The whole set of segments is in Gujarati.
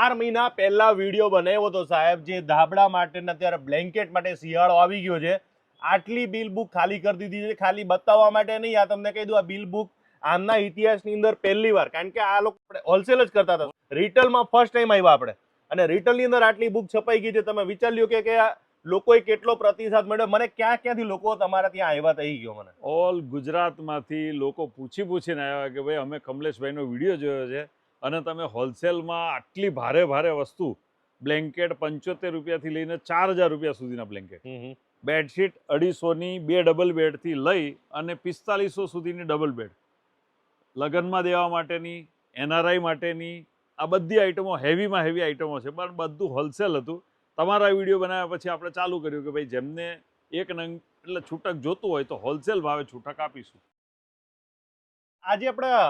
4 મહિના પહેલા વિડીયો બનાવ્યો હતો સાહેબ, જે ધાબળા માટે ને અત્યારે બ્લેન્કેટ માટે શિયાળો આવી ગયો છે. આટલી બિલ બુક ખાલી કરી દીધી છે, ખાલી બતાવવા માટે નહીં. આ તમને કહી દઉં, આ બિલ બુક આમના ઇતિહાસની અંદર પહેલી વાર, કારણ કે આ લોકો હોલસેલ જ કરતા હતા, રિટેલમાં ફર્સ્ટ ટાઈમ આવ્યા આપણે, અને રિટેલની અંદર આટલી બુક છપાઈ ગઈ છે. તમે વિચાર લ્યો કે લોકોએ કેટલો પ્રતિસાદ મળ્યો. મને ક્યાંથી લોકો તમારા ત્યાં આવ્યા થઈ ગયો. મને ઓલ ગુજરાતમાંથી લોકો પૂછીને આવ્યા કે ભાઈ અમે કમલેશભાઈનો વિડીયો જોયો છે અને તમે હોલસેલમાં આટલી ભારે વસ્તુ, બ્લેન્કેટ 75 રૂપિયાથી લઈને 4000 રૂપિયા સુધીના બ્લેન્કેટ, બેડશીટ 250ની 2 ડબલ બેડથી લઈ અને 4500 સુધીની ડબલ બેડ, લગ્નમાં દેવા માટેની, NRI માટેની, આ બધી આઈટમો હેવીમાં હેવી આઈટમો છે, પણ બધું હોલસેલ હતું. તમારા વિડીયો બનાવ્યા પછી આપણે ચાલુ કર્યું કે ભાઈ જેમને એક નંગ એટલે છૂટક જોતું હોય તો હોલસેલ ભાવે છૂટક આપીશું. આજે આપણા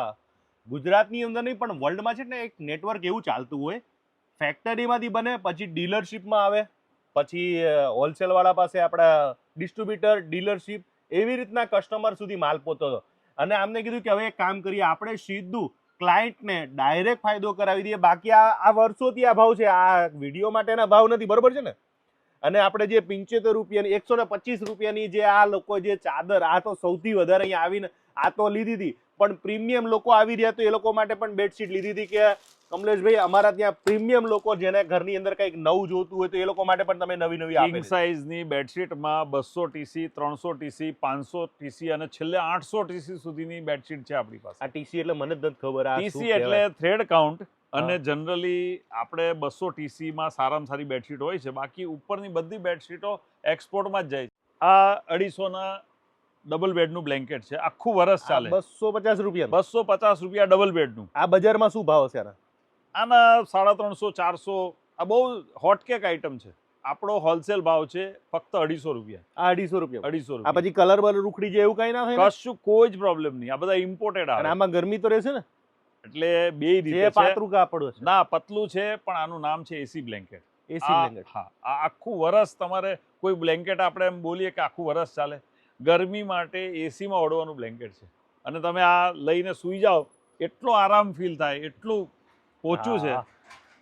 ગુજરાતની અંદર નહીં પણ વર્લ્ડમાં છે ને એક નેટવર્ક એવું ચાલતું હોય, ફેક્ટરીમાંથી બને પછી ડીલરશીપમાં આવે, પછી હોલસેલવાળા પાસે આપણા ડિસ્ટ્રીબ્યુટર, ડીલરશીપ, એવી રીતના કસ્ટમર સુધી માલ પહોંચતો હતો. અને આમને કીધું કે હવે એક કામ કરીએ, આપણે સીધું ક્લાયન્ટને ડાયરેક્ટ ફાયદો કરાવી દઈએ. બાકી આ વર્ષોથી આ ભાવ છે, આ વિડીયો માટેના ભાવ નથી, બરોબર છે ને. અને આપણે જે 75 રૂપિયાની 125 રૂપિયાની જે આ લોકો જે ચાદર, આ તો સૌથી વધારે અહીંયા આવીને આ તો લીધી હતી, પણ પ્રીમિયમ લોકો આવી રહ્યા તો એ લોકો માટે પણ બેડશીટ લીધી હતી કે કમલેશભાઈ અમારા ત્યાં પ્રીમિયમ લોકો જેને ઘરની અંદર કંઈક નવું જોતું હોય તો એ લોકો માટે પણ તમે નવી આપી. કિંગ સાઇઝની બેડશીટમાં 200 TC, 300 TC, 500 TC અને છેલ્લે 800 TC સુધીની બેડશીટ છે આપણી પાસે. આ TC એટલે મને જ નથી ખબર. આ TC એટલે થ્રેડ કાઉન્ટ, અને જનરલી આપણે 200 TCમાં સારામાં સારી બેડશીટ હોય છે. બાકી ઉપરની બધી બેડશીટો એક્સપોર્ટમાં જ જાય છે. આ 250ના ડબલ બેડનું બ્લેન્કેટ છે, આખું વરસ ચાલે. 250 રૂપિયા, 250 રૂપિયા ડબલ બેડનું. આ બજારમાં શું ભાવ છે આના 350, 400. આ બહુ હોટકેક આઈટમ છે. આપણો હોલસેલ ભાવ છે ફક્ત 250 રૂપિયા. આ 250 રૂપિયા, 250 આ પછી કલર બલર ઉખડી જાય એવું કઈ ના થાય? કશું કોઈ જ પ્રોબ્લેમ નહીં. આ બધા ઇમ્પોર્ટેડ આવે. આમાં ગરમી તો રહેશે ને? એટલે બે રીતે છે. પાતળું કાપડ છે ના, પતલું છે, પણ આનું નામ છે એસી બ્લેન્કેટ. એસી બ્લેન્કેટ. હા, આ આખું વરસ તમારે કોઈ બ્લેન્કેટ આપણે એમ બોલીએ કે આખું વરસ ચાલે. ગરમી માટે એસીમાં ઓઢવાનું બ્લેન્કેટ છે, અને તમે આ લઈને સૂઈ જાઓ એટલો આરામ ફીલ થાય, એટલું પોચું છે.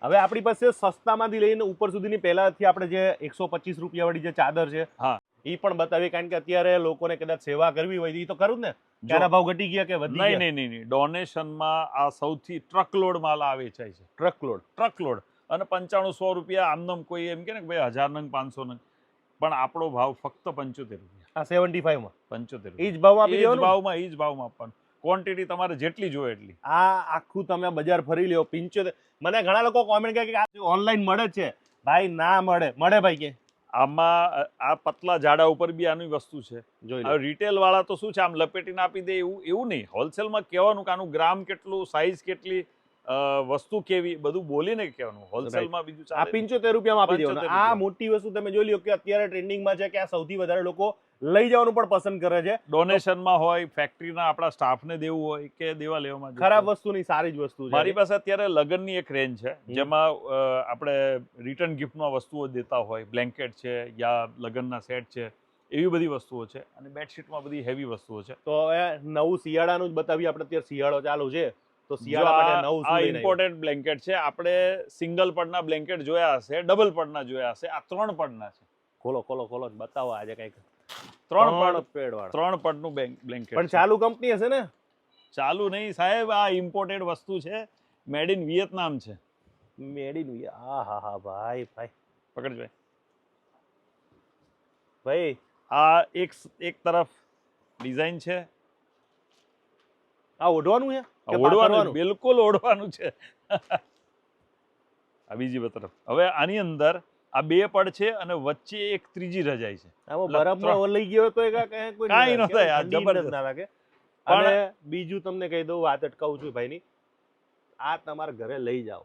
હવે આપણી પાસે સસ્તામાંથી લઈને ઉપર સુધીની પહેલાથી આપણે જે 125 રૂપિયા વાળી જે ચાદર છે, હા, એ પણ બતાવી, કારણ કે અત્યારે લોકોને કદાચ સેવા કરવી હોય એ તો કરું ને. ક્યારે ભાવ ઘટી ગયા કે વધી ગયા? નહીં. ડોનેશનમાં આ સૌથી ટ્રકલોડ માલ આવે છે. ટ્રકલોડ અને 95-100 રૂપિયા આમનામ કોઈ એમ કે ને ભાઈ 1000 નંગ 500 નંગ, પણ આપણો ભાવ ફક્ત 75 રૂપિયા. આ 75 માં 75 એ જ ભાવમાં આપી દેવાનું? એ જ ભાવમાં આપવાનું. ક્વોન્ટિટી તમારે જેટલી જોઈએ એટલી. આ આખું તમે બજાર ફરી લ્યો 75. મને ઘણા લોકો કોમેન્ટ કરે કે ઓનલાઈન મળે છે. ભાઈ ના મળે ભાઈ કે આમાં આ પતલા જાડા ઉપર બી આની વસ્તુ છે. હવે રિટેલ વાળા તો શું છે, આમ લપેટીને આપી દે એવું નહીં. હોલસેલમાં કહેવાનું કે આનું ગ્રામ કેટલું, સાઈઝ કેટલી, વસ્તુ કેવી, બધું બોલીને કહેવાનું. હોલસેલમાં બીજું ચાલે. આ 75 રૂપિયામાં આપી દેવાનું. આ મોટી વસ્તુ તમે જોઈ લો કે અત્યારે ટ્રેન્ડિંગમાં છે કે આ સૌથી વધારે લોકો લઈ જવાનું પણ પસંદ કરે છે. ડોનેશનમાં હોય, ફેક્ટરીના આપણા સ્ટાફને દેવું હોય કે દેવા લેવામાં. ખરાબ વસ્તુ નહીં, સારી જ વસ્તુ છે. મારી પાસે અત્યારે લગ્નની એક રેન્જ છે જેમાં આપણે રિટર્ન ગિફ્ટમાં વસ્તુઓ દેતા હોય, બ્લેન્કેટ છે યા લગ્નના સેટ છે, એવી બધી વસ્તુઓ છે. અને બેડશીટમાં બધી હેવી વસ્તુઓ છે. તો હવે નવું શિયાળાનું જ બતાવીએ. આપણે અત્યારે શિયાળો ચાલુ છે તો શિયાળા માટે નવું આ ઇમ્પોર્ટેન્ટ બ્લેન્કેટ છે. આપણે સિંગલ પડના બ્લેન્કેટ જોયા હશે, ડબલ પડના જોયા હશે, આ 3 પડના છે. ખોલો બતાવો આજે કઈક. 3 પડનું બ્લેન્કેટ. પણ ચાલુ કંપની હશે ને? ચાલુ નહીં સાહેબ, આ ઇમ્પોર્ટેડ વસ્તુ છે. મેડ ઇન વિયેતનામ છે. મેડ ઇન હા ભાઈ પકડ ભાઈ. આ એક તરફ ડિઝાઇન છે. આ ઓઢવાનું છે? ઓઢવાનું, બિલકુલ ઓઢવાનું છે. આ બીજી તરફ. હવે આની અંદર આ 2 પડ છે અને વચ્ચે એક ત્રીજી રજાઈ છે. આમાં બરફમાં ઓલઈ ગયો તો કાંઈ ન થાય, આ જબરદસ્ત ના લાગે. અને બીજું તમને કહી દઉં, વાત અટકાવું છું ભાઈની. આ તમારા ઘરે લઈ જાઓ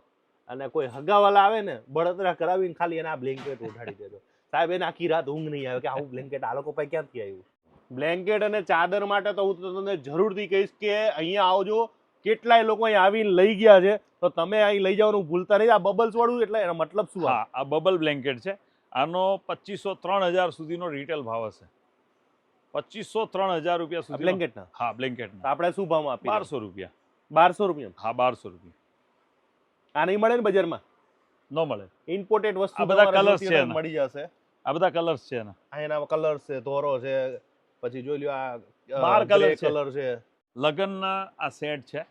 અને કોઈ હગાવાલા આવે ને, બળતરા કરાવીને ખાલી એના બ્લેન્કેટ ઉઠાડી દેજો. સાહેબ એને આખી રાત ઊંઘ નહીં આવે કે આવું બ્લેન્કેટ આ લોકો પાસે ક્યાંથી આવ્યું. બ્લેન્કેટ અને ચાદર માટે તો હું તમને જરૂરથી કહીશ કે અહીંયા આવજો. કેટલાય લોકો અહીં આવીને લઈ ગયા છે, તો તમે અહીં લઈ જવાનું ભૂલતા નહીં. આ બબલ્સ વાળું એટલે એનો મતલબ શું? હા, આ બબલ બ્લેન્કેટ છે. આનો 2500-3000 સુધીનો રિટેલ ભાવ હશે. 2500-3000 રૂપિયા સુધી બ્લેન્કેટના? હા, બ્લેન્કેટના. આપણે શું ભાવમાં આપીએ? 1200 રૂપિયા. 1200 રૂપિયા? હા, 1200 રૂપિયા. આ નહીં મળે ને બજારમાં? ન મળે. ઇમ્પોર્ટેડ વસ્તુ આ બધા તમારે colours જોઈતી હોય છે તો એના. મળી જશે. આ બધા કલર્સ છે એના. આ એના કલર્સ છે, ધોરો છે, પછી જોઈ લ્યો આ 12 ગ્રે colour છે. કલર છે. લગ્નના આ સેટ છે.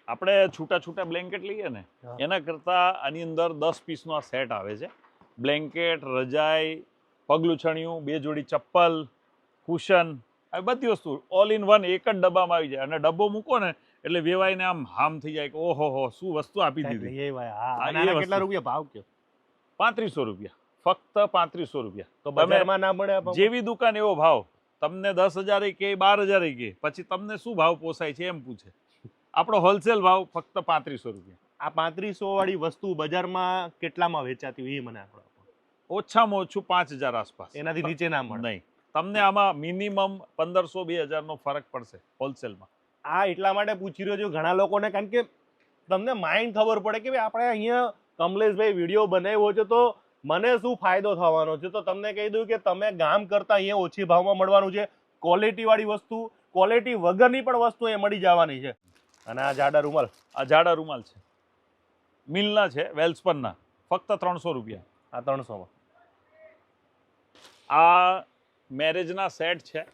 આપણે છૂટા છૂટા બ્લેન્કેટ લઈએ ને હા. એના કરતા આની અંદર 10 પીસનો આ સેટ આવે છે. બ્લેન્કેટ, રજાઈ, પગલુછણિયું, 2 જોડી ચપ્પલ, કુશન, આ બધી વસ્તુ ઓલ ઇન વન એક જ ડબ્બામાં આવી જાય. અને ડબ્બો મૂકો ને એટલે વેવાઈને આમ હામ થઈ જાય કે ઓહો હો શું વસ્તુ આપી કાંઈક દીધી. લઈએ ભાઈ. હા, હા, અને એ આના વસ્તુ. કેટલા રૂપિયા ભાવ કયો? 3500 રૂપિયા, ફક્ત 3500 રૂપિયા. તો તમે બજારમાં ના મળે આ ભાવ? જેવી દુકાન એવો ભાવ. તમને 10,000 કે 12,000 કે પછી તમને શું ભાવ પોસાય છે એમ પૂછે. આપણો હોલસેલ ભાવ ફક્ત 3500 રૂપિયા. આ 3500 વાળી વસ્તુ બજારમાં કેટલામાં વેચાતી હોય એ મને આપો. ઓછામાં ઓછું 5000 આસપાસ. એનાથી નીચે ના મળે. નહીં, તમને આમાં મિનિમમ 1500-2000 નો ફરક પડશે હોલસેલમાં. આ એટલા માટે પૂછી રહ્યો છું ઘણા લોકોને, કારણ કે તમને માઇન્ડ ખબર પડે કે ભાઈ આપણે અહીંયા કમલેશભાઈ વિડીયો બનાવ્યો છે તો મને શું ફાયદો થવાનો છે. તો તમને કહી દઉં કે તમે ગામ કરતા અહીંયા ઓછી ભાવમાં મળવાનું છે. ક્વોલિટી વાળી વસ્તુ, ક્વોલિટી વગરની પણ વસ્તુ અહીંયા મળી જવાની છે. અને આ જાડા રૂમાલ, આ જાડા રૂમાલ છે, મિલના છે, વેલ્સપનના, ફક્ત 300 રૂપિયા. આ 300માં. આ મેરેજના સેટ છે.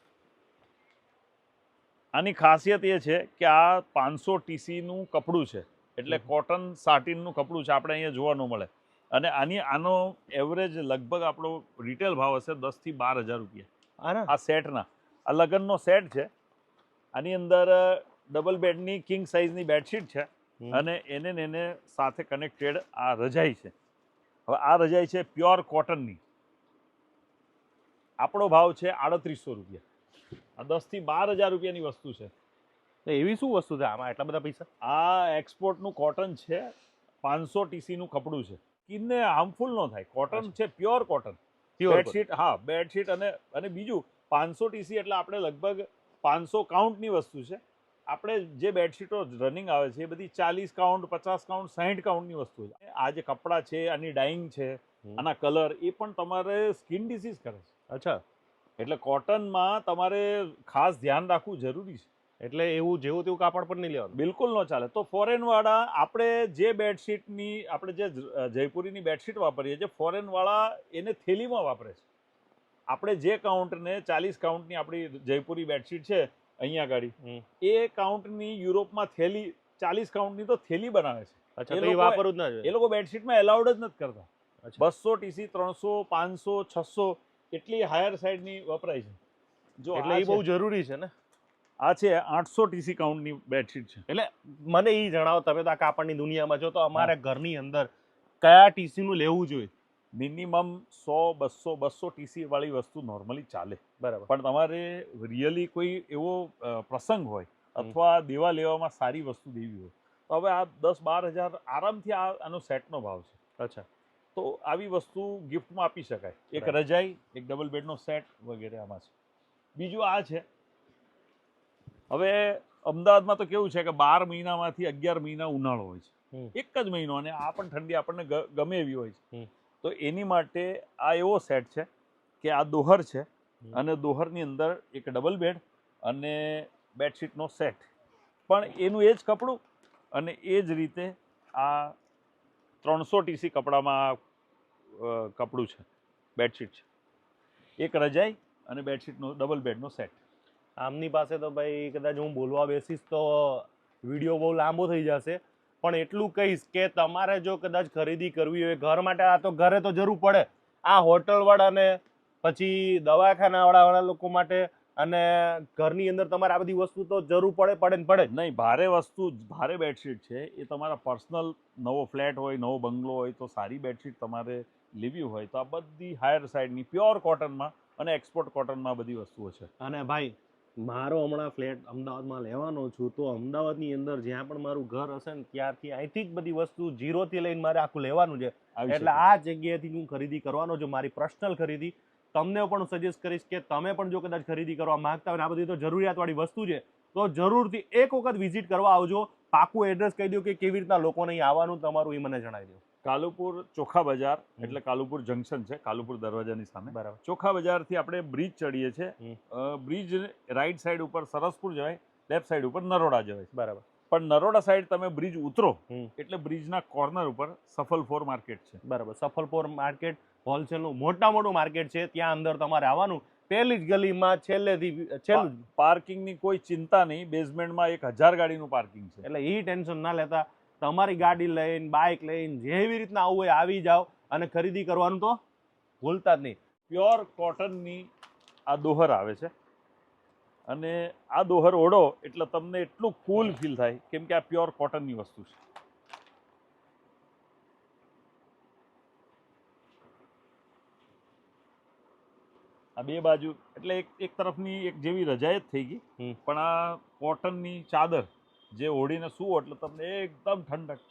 આની ખાસિયત એ છે કે આ 500 TCનું કપડું છે, એટલે કોટન સાટીનનું કપડું છે. આપણે અહીંયા જોવા ન મળે. અને આનો એવરેજ લગભગ આપણો રિટેલ ભાવ હશે 10 થી 12 હજાર રૂપિયા આ સેટના. આ લગ્નનો સેટ છે. આની અંદર ડબલ બેડની કિંગ સાઇઝની બેડશીટ છે અને એને સાથે કનેક્ટેડ આ રજાઈ છે. હવે આ રજાઈ છે પ્યોર કોટનની. આપણો ભાવ છે 3800 રૂપિયા. આ 10 થી 12 હજાર રૂપિયાની વસ્તુ છે. તો એવી શું વસ્તુ છે આમાં એટલા બધા પૈસા? આ એક્સપોર્ટનું કોટન છે, 500 TCનું કપડું છે. સ્કિનને હાર્મફુલ ન થાય. કોટન છે, પ્યોર કોટન. બેડશીટ, હા, બેડશીટ. અને બીજું 500 TC એટલે આપણે લગભગ 500 કાઉન્ટની વસ્તુ છે. આપણે જે બેડશીટો રનિંગ આવે છે એ બધી 40 કાઉન્ટ, 50 કાઉન્ટ, 60 કાઉન્ટની વસ્તુ છે. આ જે કપડાં છે, આની ડાઇંગ છે, આના કલર, એ પણ તમારે સ્કિન ડિસીઝ કરે છે. અચ્છા, એટલે કોટનમાં તમારે ખાસ ધ્યાન રાખવું જરૂરી છે. એટલે એવું જેવું તેવું કાપડ પણ નહીં લેવાનું? બિલકુલ ન ચાલે. તો ફોરેનવાળા, આપણે જે બેડશીટની, આપણે જે જયપુરીની બેડશીટ વાપરીએ છીએ, ફોરેનવાળા એને થેલીમાં વાપરે છે. આપણે જે કાઉન્ટને 40 કાઉન્ટની આપણી જયપુરી બેડશીટ છે અહીંયા ગાડી, એ કાઉન્ટની યુરોપમાં થેલી 40 કાઉન્ટની તો થેલી બનાવે છે. અચ્છા, તો એ વાપરવું જ ના જોઈએ. એ લોકો બેડશીટમાં એલાઉડ જ નથી કરતા. અચ્છા. 200 TC, 300, 500, 600 એટલી હાયર સાઈડની વપરાય છે. જો એટલે એ બહુ જરૂરી છે ને. આ છે 800 TC કાઉન્ટની બેડશીટ છે. એટલે મને એ જણાવો, તમે તો આ કાપડની દુનિયામાં છો, તો અમારે ઘરની અંદર કયા TC નું લેવું જોઈએ? મિનિમમ 100-200 TC વાળી વસ્તુ નોર્મલી ચાલે. બરાબર. પણ તમારે રિયલી કોઈ એવો પ્રસંગ હોય અથવા દેવા લેવામાં સારી વસ્તુ દેવી હોય તો હવે આ 10-12 હજાર આરામથી આનો સેટનો ભાવ છે. અચ્છા. તો આવી વસ્તુ ગિફ્ટમાં આપી શકાય. એક રજાઈ, એક ડબલ બેડનો સેટ વગેરે આમાં છે. બીજું આ છે. હવે અમદાવાદમાં તો કેવું છે કે 12 મહિનામાંથી 11 મહિના ઉનાળો હોય છે, એક જ મહિનો, અને આ પણ ઠંડી આપણને ગમે એવી હોય છે. તો એની માટે આ એવો સેટ છે કે આ દોહર છે, અને દોહરની અંદર એક ડબલ બેડ અને બેડશીટનો સેટ, પણ એનું એ જ કપડું અને એ જ રીતે આ 300 TC કપડામાં કપડું છે, બેડશીટ છે. એક રજાઈ અને બેડશીટનો ડબલ બેડનો સેટ. આમની પાસે તો ભાઈ કદાચ હું બોલવા બેસીશ તો વિડીયો બહુ લાંબો થઈ જશે, પણ એટલું કહીશ કે તમારે જો કદાચ ખરીદી કરવી હોય ઘર માટે, આ તો ઘરે તો જરૂર પડે, આ હોટલવાળાને, પછી દવાખાનાવાળા લોકો માટે, અને ઘરની અંદર તમારે આ બધી વસ્તુ તો જરૂર પડે જ. નહીં, ભારે વસ્તુ, ભારે બેડશીટ છે એ તમારા પર્સનલ, નવો ફ્લેટ હોય, નવો બંગલો હોય તો સારી બેડશીટ તમારે લેવી હોય તો આ બધી હાયર સાઈડની પ્યોર કોટનમાં અને એક્સપોર્ટ કોટનમાં બધી વસ્તુઓ છે. અને ભાઈ, મારો હમણાં ફ્લેટ અમદાવાદમાં લેવાનો છું, તો અમદાવાદની અંદર જ્યાં પણ મારું ઘર હશે ને ત્યારથી અહીંથી જ બધી વસ્તુ 0 થી લઈને મારે આખું લેવાનું છે. એટલે આ જગ્યાએથી હું ખરીદી કરવાનો છું, મારી પર્સનલ ખરીદી. તમને પણ સજેસ્ટ કરીશ કે તમે પણ જો કદાચ ખરીદી કરવા માંગતા હોય, આ બધી તો જરૂરિયાતવાળી વસ્તુ છે, તો જરૂરથી એક વખત વિઝિટ કરવા આવજો. પાકું એડ્રેસ કહી દો કે કેવી રીતના લોકોને અહીં આવવાનું તમારું, એ મને જણાવી દો. કાલુપુર ચોખા બજાર, એટલે કાલુપુર જંકશન છે, કાલુપુર દરવાજાની સામે. બરાબર. ચોખા બજારથી આપણે બ્રિજ ચડીએ છીએ. બ્રિજ રાઈટ સાઈડ ઉપર સરસપુર જવાય, લેફ્ટ સાઈડ ઉપર નરોડા જવાય. બરાબર. પણ નરોડા સાઈડ તમે બ્રિજ ઉતરો હમ. એટલે બ્રિજના કોર્નર ઉપર સફલ 4 માર્કેટ છે. બરાબર. સફલપોર માર્કેટ હોલસેલનું મોટામાં માર્કેટ છે. ત્યાં અંદર તમારે આવવાનું, પહેલી જ ગલીમાં છેલ્લું જ. પાર્કિંગની કોઈ ચિંતા નહીં, બેઝમેન્ટમાં 1000 ગાડીનું પાર્કિંગ છે. એટલે એ ટેન્શન ના લેતા, તમારી ગાડી લઈને બાઇક લઈને જેવી રીતના આવવું હોય આવી જાઓ, અને ખરીદી કરવાનું તો ભૂલતા જ નહીં. પ્યોર કોટનની આ દોહર આવે છે, અને આ દોહર ઓઢો એટલે તમને એટલું કુલ ફીલ થાય, કેમ કે આ પ્યોર કોટનની વસ્તુ છે. આ બે બાજુ એટલે એક તરફની એક જેવી રજાયત થઈ ગઈ, હમ. પણ આ કોટનની ચાદર જે ઓઢીને સુવો એટલે તમને એકદમ ઠંડક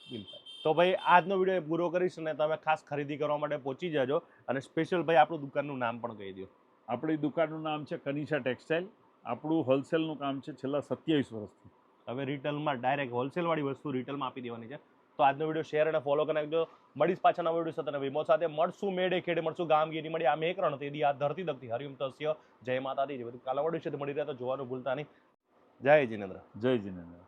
ફીલ થાય. તો ભાઈ આજનો વિડીયો પૂરો કરીશ, અને તમે ખાસ ખરીદી કરવા માટે પહોંચી જાજો. અને સ્પેશિયલ ભાઈ આપણું દુકાનનું નામ પણ કહી દો. આપણી દુકાનનું નામ છે કનિષા ટેક્સટાઇલ. આપણું હોલસેલનું કામ છે છેલ્લા 27 વર્ષથી. હવે રિટેલમાં ડાયરેક્ટ હોલસેલવાળી વસ્તુ રિટેલમાં આપી દેવાની છે. તો આજનો વિડીયો શેર અને ફોલો કરી નાખજો. મળીશ પાછા નવા વિડીયો સાથે વિમો સાથે. મળશું મેળે ખેડે, મળશું ગામગીરી, મળી આ મેક રણ તેદી આ ધરતી દગતી હરિમ તસ્ય જય માતાજી. બધું કાલે મળ્યું છે તો મળી રહ્યા તો જોવાનું ભૂલતા નહીં. જય જિનેન્દ્ર. જય જિનેન્દ્ર.